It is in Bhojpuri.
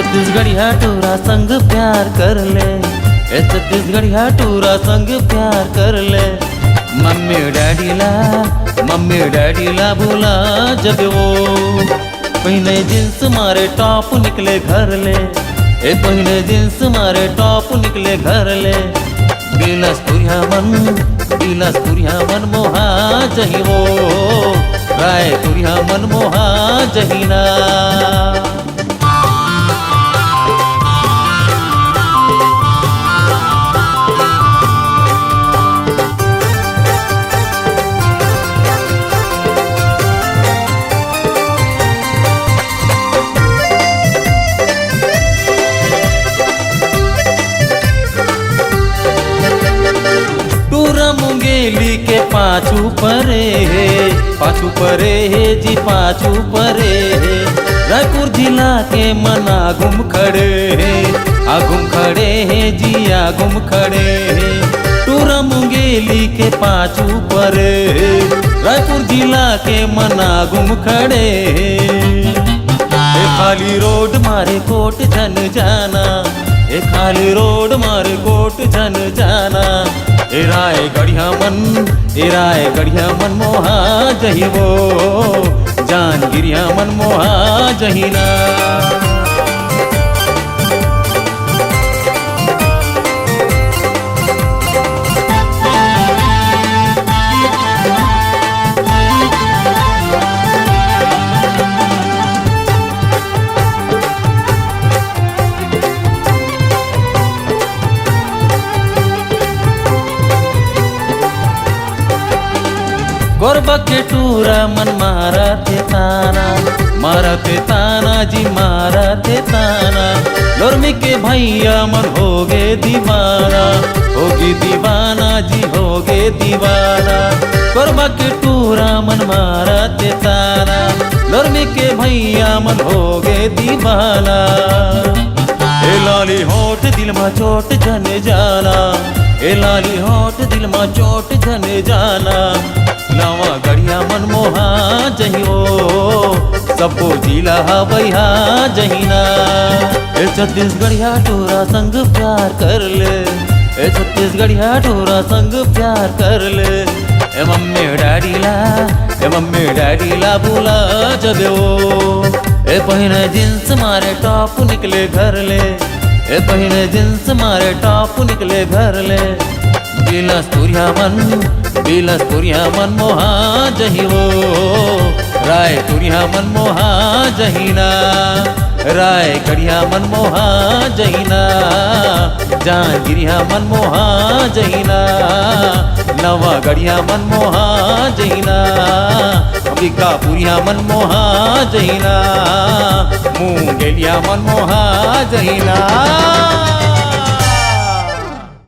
छत्तीसगढ़िया टूरा संग प्यार कर ले, ए छत्तीसगढ़िया टूरा संग प्यार कर ले। मम्मी डैडी ला बोला जब वो पहने जींस मारे टॉप निकले घर ले, ए पहने जींस मारे टॉप निकले घर ले। बिलासपुरिया मन मोहा जही वो, रायपुरिया मन मोहा जहीना। मुंगेली के पाछू परे है जी पाछू परे है। रायपुर जिला के मना घूम खड़े है जी आगुम खड़े है। टूरा मुंगेली के पाछू परे है, रायपुर जिला के मना घूम खड़े है। खाली रोड मारे कोट झन जाना, खाली रोड मारे कोट झन जाना। ए रायगढ़िया मन मोहा जही वो, जानगिरिया मन मोहा जहीना। गोरबा के टूरा मन मारा थे ताना जी मारा थे ताना। लोरमी के भैया मन होगे दीवाना, होगी दीवाना जी होगे दीवाना। गोरबा के टूरा मन मारा थे ताना, लोरमी के भैया मन होगे दीवाना। ए लाली होठ दिल में चोट जन जाना, ए लाली होठ दिल में चोट जन जाना। नवा गढ़िया मन मोहा जहियो, सबको जिला बैहा जहीना। ए छत्तीसगढ़िया टूरा संग प्यार कर ले, ए छत्तीसगढ़िया टूरा संग प्यार कर ले। ए मम्मी डैडी ला बोला जब वो, ए पहने जींस मारे टॉप निकले घर ले, ए पहने जींस मारे टॉप निकले घर ले। बिलासपुरिया मन मोहा जही वो, रायपुरिया मन मोहा जहीना। रायगढ़िया मन मोहा जहीना, जानगिरिया मन मोहा जहीना। नवागढ़िया मन मोहा जहीना, अंबिकापुरिया मन मोहा जहीना। मुंगेलिया मन मोहा जहीना।